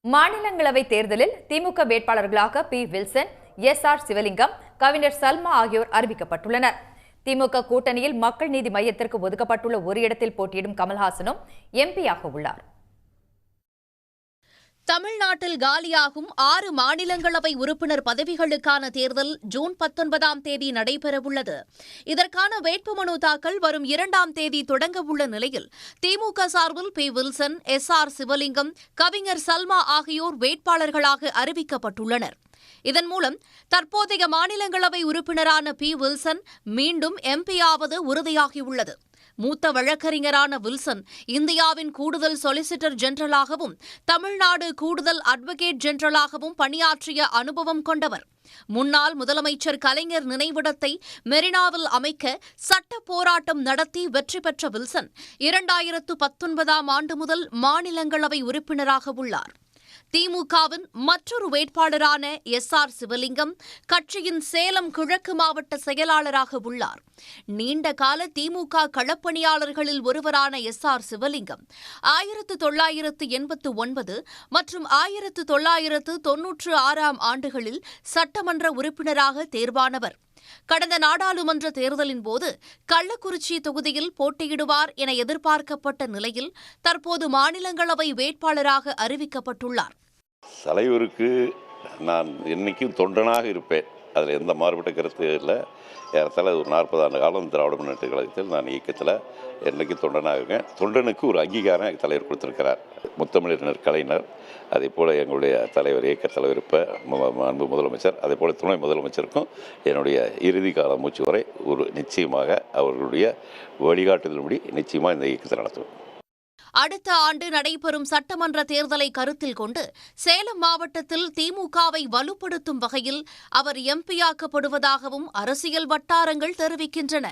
மாநிலங்களவை தேர்தலில் திமுக வேட்பாளர்களாக பி. Wilson, SR. சிவலிங்கம், கவிஞர் சல்மா ஆகியோர் அறிவிக்கப்பட்டுள்ளனர். திமுக கூட்டணியில் மக்கள் நீதி மையத்திற்கு ஒதுக்கப்பட்டுள்ள ஒரு இடத்தில் போட்டியிடும் கமல்ஹாசனும் எம்பியாக உள்ளார். தமிழ்நாட்டில் காலியாகும் 6 மாநிலங்களவை உறுப்பினர் பதவிகளுக்கான தேர்தல் ஜூன் 19ஆம் தேதி நடைபெறவுள்ளது. இதற்கான வேட்புமனு தாக்கல் வரும் 2ஆம் தேதி தொடங்கவுள்ள நிலையில் திமுக சார்பில் பி. Wilson, SR. சிவலிங்கம், கவிஞர் சல்மா ஆகியோர் வேட்பாளர்களாக அறிவிக்கப்பட்டுள்ளனர். இதன் மூலம் தற்போதைய மாநிலங்களவை உறுப்பினரான பி. வில்சன் மீண்டும் எம்பியாவது உறுதியாகியுள்ளது. மூத்த வழக்கறிஞரான வில்சன் இந்தியாவின் கூடுதல் சொலிசிட்டர் ஜெனரலாகவும் தமிழ்நாடு கூடுதல் அட்வொகேட் ஜெனரலாகவும் பணியாற்றிய அனுபவம் கொண்டவர். முன்னாள் முதலமைச்சர் கலைஞர் நினைவிடத்தை மெரினாவில் அமைக்க சட்ட போராட்டம் நடத்தி வெற்றி பெற்ற வில்சன் 2019ஆம் ஆண்டு முதல் மாநிலங்களவை உறுப்பினராக உள்ளார். திமுகவின் மற்றொரு வேட்பாளரான எஸ்.ஆர். சிவலிங்கம் கட்சியின் சேலம் கிழக்கு மாவட்ட செயலாளராக உள்ளார். நீண்ட கால திமுக களப்பணியாளர்களில் ஒருவரான எஸ்.ஆர். சிவலிங்கம் 1989 மற்றும் 1996ஆம் ஆண்டுகளில் சட்டமன்ற உறுப்பினராக தேர்வானவர். கடந்த நாடாளுமன்ற தேர்தலின் போது கள்ளக்குறிச்சி தொகுதியில் போட்டியிடுவார் என எதிர்பார்க்கப்பட்ட நிலையில் தற்போது மாநிலங்களவை வேட்பாளராக அறிவிக்கப்பட்டுள்ளார். தலைவருக்கு நான் என்னைக்கும் தொண்டனாக இருப்பேன், அதில் எந்த மாறுபட்ட கருத்து இல்லை. ஏறத்தாழ ஒரு 40 ஆண்டு காலம் திராவிட முன்னேற்ற கழகத்தில் நான் இயக்கத்தில் என்றைக்கும் தொண்டனாக இருக்கேன். தொண்டனுக்கு ஒரு அங்கீகாரம் தலைவர் கொடுத்திருக்கிறார். முத்தமிழறிஞர் கலைஞர், அதே போல் எங்களுடைய தலைவர் இயக்க தலைவர் இப்போ அன்பு முதலமைச்சர், அதே போல் துணை முதலமைச்சருக்கும் என்னுடைய இறுதி கால மூச்சு வரை ஒரு நிச்சயமாக அவர்களுடைய வழிகாட்டுதல்படி நிச்சயமாக இந்த இயக்கத்தை நடத்துவேன். அடுத்த ஆண்டு நடைபெறும் சட்டமன்ற தேர்தலை கருத்தில் கொண்டு சேலம் மாவட்டத்தில் திமுகவை வலுப்படுத்தும் வகையில் அவர் எம்பியாக்கப்படுவதாகவும் அரசியல் வட்டாரங்கள் தெரிவிக்கின்றன.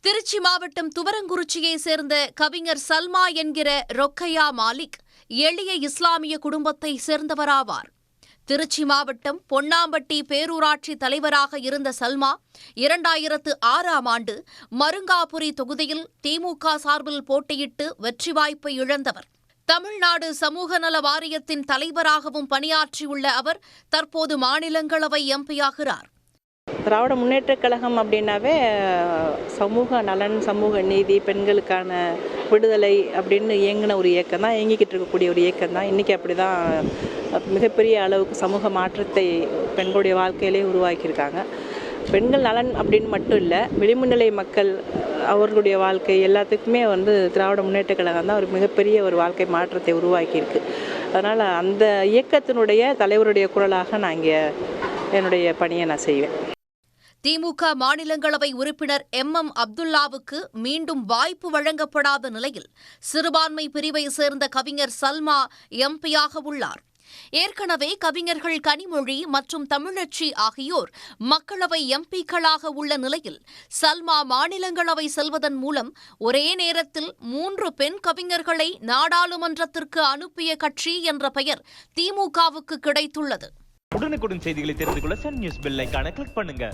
திருச்சி மாவட்டம் துவரங்குறிச்சியைச் சேர்ந்த கவிஞர் சல்மா என்கிற ரொக்கையா மாலிக் எளிய இஸ்லாமிய குடும்பத்தைச் சேர்ந்தவராவார். திருச்சி மாவட்டம் பொன்னாம்பட்டி பேரூராட்சி தலைவராக இருந்த சல்மா 2006ஆம் ஆண்டு மருங்காபுரி தொகுதியில் திமுக சார்பில் போட்டியிட்டு வெற்றி வாய்ப்பை இழந்தவர். தமிழ்நாடு சமூக நல வாரியத்தின் தலைவராகவும் பணியாற்றியுள்ள அவர் தற்போது மாநிலங்களவை எம்பியாகிறார். திராவிட முன்னேற்றக் கழகம் அப்படின்னாவே சமூக நலன், சமூக நீதி, பெண்களுக்கான விடுதலை அப்படின்னு இயங்கின ஒரு இயக்கம் தான், இயங்கிக்கிட்டு இருக்கக்கூடிய ஒரு இயக்கம் தான். இன்றைக்கி அப்படி தான் மிகப்பெரிய அளவுக்கு சமூக மாற்றத்தை பெண்களுடைய வாழ்க்கையிலே உருவாக்கியிருக்காங்க. பெண்கள் நலன் அப்படின்னு மட்டும் இல்லை, விளிம்புநிலை மக்கள் அவர்களுடைய வாழ்க்கை எல்லாத்துக்குமே திராவிட முன்னேற்றக் கழகம் தான் ஒரு மிகப்பெரிய ஒரு வாழ்க்கை மாற்றத்தை உருவாக்கியிருக்கு. அதனால் அந்த இயக்கத்தினுடைய தலைவருடைய குரலாக நான் இங்கே என்னுடைய பணியை நான் செய்வேன். திமுக மாநிலங்களவை உறுப்பினர் எம். அப்துல்லாவுக்கு மீண்டும் வாய்ப்பு வழங்கப்படாத நிலையில் சிறுபான்மை பிரிவை சேர்ந்த கவிஞர் சல்மா எம்பியாக உள்ளார். ஏற்கனவே கவிஞர்கள் கனிமொழி மற்றும் தமிழச்சி ஆகியோர் மக்களவை எம்பிக்களாக உள்ள நிலையில் சல்மா மாநிலங்களவை செல்வதன் மூலம் ஒரே நேரத்தில் 3 பெண் கவிஞர்களை நாடாளுமன்றத்திற்கு அனுப்பிய கட்சி என்ற பெயர் திமுகவுக்கு கிடைத்துள்ளது. உடனுக்குடன் செய்திகளை தெரிந்து கொள்ள சன் நியூஸ் பெல் ஐகானை கிளிக் பண்ணுங்க.